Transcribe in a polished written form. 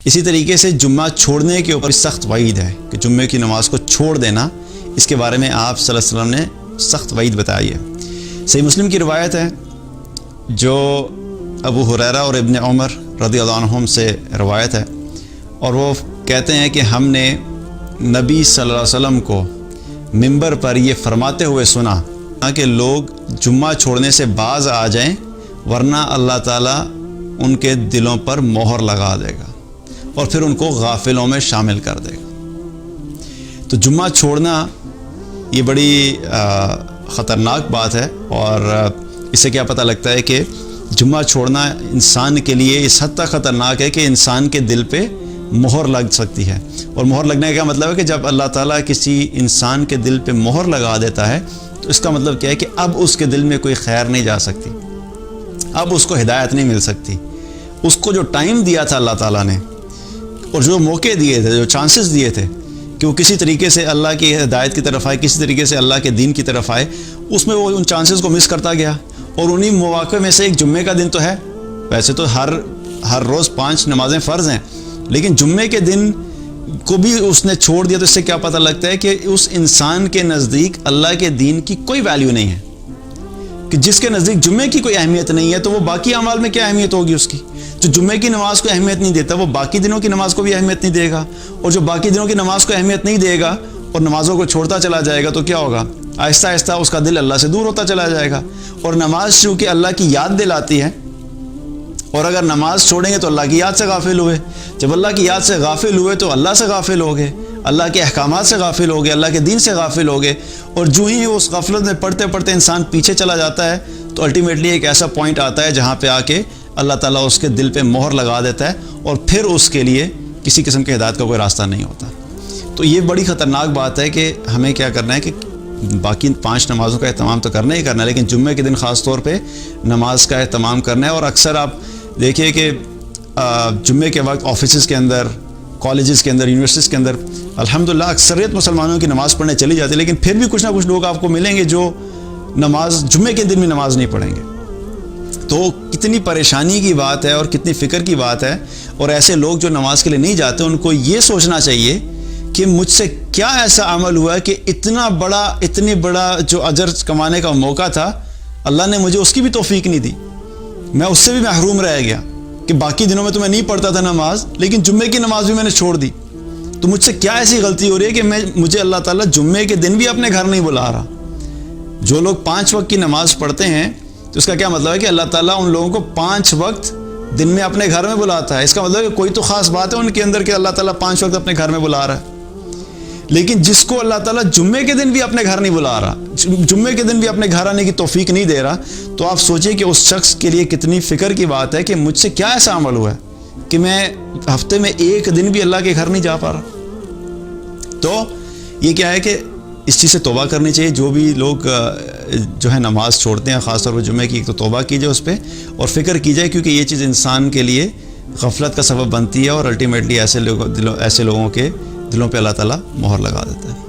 اسی طریقے سے جمعہ چھوڑنے کے اوپر سخت وعید ہے کہ جمعے کی نماز کو چھوڑ دینا، اس کے بارے میں آپ صلی اللہ علیہ وسلم نے سخت وعید بتائی ہے۔ صحیح مسلم کی روایت ہے جو ابو ہریرہ اور ابن عمر رضی اللہ عنہم سے روایت ہے، اور وہ کہتے ہیں کہ ہم نے نبی صلی اللہ علیہ وسلم کو منبر پر یہ فرماتے ہوئے سنا کہ لوگ جمعہ چھوڑنے سے باز آ جائیں ورنہ اللہ تعالیٰ ان کے دلوں پر مہر لگا دے گا اور پھر ان کو غافلوں میں شامل کر دے گا۔ تو جمعہ چھوڑنا یہ بڑی خطرناک بات ہے، اور اس سے کیا پتہ لگتا ہے کہ جمعہ چھوڑنا انسان کے لیے اس حد تک خطرناک ہے کہ انسان کے دل پہ مہر لگ سکتی ہے۔ اور مہر لگنے کا کیا مطلب ہے کہ جب اللہ تعالیٰ کسی انسان کے دل پہ مہر لگا دیتا ہے تو اس کا مطلب کیا ہے کہ اب اس کے دل میں کوئی خیر نہیں جا سکتی، اب اس کو ہدایت نہیں مل سکتی۔ اس کو جو ٹائم دیا تھا اللہ تعالیٰ نے اور جو موقع دیے تھے، جو چانسز دیے تھے کہ وہ کسی طریقے سے اللہ کی ہدایت کی طرف آئے، کسی طریقے سے اللہ کے دین کی طرف آئے، اس میں وہ ان چانسز کو مس کرتا گیا۔ اور انہی مواقع میں سے ایک جمعے کا دن تو ہے۔ ویسے تو ہر روز 5 نمازیں فرض ہیں، لیکن جمعے کے دن کو بھی اس نے چھوڑ دیا، تو اس سے کیا پتہ لگتا ہے کہ اس انسان کے نزدیک اللہ کے دین کی کوئی ویلیو نہیں ہے، کہ جس کے نزدیک جمعے کی کوئی اہمیت نہیں ہے تو وہ باقی اعمال میں کیا اہمیت ہوگی اس کی۔ جو جمعے کی نماز کو اہمیت نہیں دیتا وہ باقی دنوں کی نماز کو بھی اہمیت نہیں دے گا، اور جو باقی دنوں کی نماز کو اہمیت نہیں دے گا اور نمازوں کو چھوڑتا چلا جائے گا تو کیا ہوگا؟ آہستہ آہستہ اس کا دل اللہ سے دور ہوتا چلا جائے گا۔ اور نماز چونکہ اللہ کی یاد دلاتی ہے، اور اگر نماز چھوڑیں گے تو اللہ کی یاد سے غافل ہوئے، جب اللہ کی یاد سے غافل ہوئے تو اللہ سے غافل ہو گئے، اللہ کے احکامات سے غافل ہو گئے، اللہ کے دین سے غافل ہو گئے، اور جو ہی اس غفلت میں پڑھتے پڑھتے انسان پیچھے چلا جاتا ہے تو الٹیمیٹلی ایک ایسا پوائنٹ آتا ہے جہاں پہ آ کے اللہ تعالیٰ اس کے دل پہ مہر لگا دیتا ہے، اور پھر اس کے لیے کسی قسم کی ہدایت کا کوئی راستہ نہیں ہوتا۔ تو یہ بڑی خطرناک بات ہے کہ ہمیں کیا کرنا ہے کہ باقی 5 نمازوں کا اہتمام تو کرنا ہی کرنا ہے، لیکن جمعے کے دن خاص طور پہ نماز کا اہتمام کرنا ہے۔ اور اکثر آپ دیکھیے کہ جمعے کے وقت آفیسز کے اندر، کالجز کے اندر، یونیورسٹیز کے اندر الحمدللہ اکثریت مسلمانوں کی نماز پڑھنے چلی جاتی ہے، لیکن پھر بھی کچھ نہ کچھ لوگ آپ کو ملیں گے جو نماز جمعے کے دن بھی نماز نہیں پڑھیں گے۔ تو کتنی پریشانی کی بات ہے اور کتنی فکر کی بات ہے، اور ایسے لوگ جو نماز کے لیے نہیں جاتے ان کو یہ سوچنا چاہیے کہ مجھ سے کیا ایسا عمل ہوا ہے کہ اتنی بڑا جو اجر کمانے کا موقع تھا اللہ نے مجھے اس کی بھی توفیق نہیں دی، میں اس سے بھی محروم رہ گیا کہ باقی دنوں میں تو میں نہیں پڑھتا تھا نماز، لیکن جمعے کی نماز بھی میں نے چھوڑ دی۔ تو مجھ سے کیا ایسی غلطی ہو رہی ہے کہ مجھے اللہ تعالیٰ جمعے کے دن بھی اپنے گھر نہیں بلا رہا۔ جو لوگ 5 وقت کی نماز پڑھتے ہیں تو اس کا کیا مطلب ہے کہ اللہ تعالیٰ ان لوگوں کو 5 وقت دن میں اپنے گھر میں بلاتا ہے۔ اس کا مطلب ہے کہ کوئی تو خاص بات ہے ان کے اندر کہ اللہ تعالیٰ 5 وقت اپنے گھر میں بلا رہا ہے۔ لیکن جس کو اللہ تعالیٰ جمعے کے دن بھی اپنے گھر نہیں بلا رہا، جمعے کے دن بھی اپنے گھر آنے کی توفیق نہیں دے رہا، تو آپ سوچیں کہ اس شخص کے لیے کتنی فکر کی بات ہے کہ مجھ سے کیا ایسا عمل ہوا ہے کہ میں ہفتے میں 1 دن بھی اللہ کے گھر نہیں جا پا رہا۔ تو یہ کیا ہے کہ اس چیز سے توبہ کرنی چاہیے۔ جو بھی لوگ جو ہے نماز چھوڑتے ہیں خاص طور پر جمعے کی، تو توبہ کیجئے اس پہ اور فکر کیجئے، کیونکہ یہ چیز انسان کے لیے غفلت کا سبب بنتی ہے، اور الٹیمیٹلی ایسے لوگوں کے دلوں پہ اللہ تعالیٰ مہر لگا دیتا ہے۔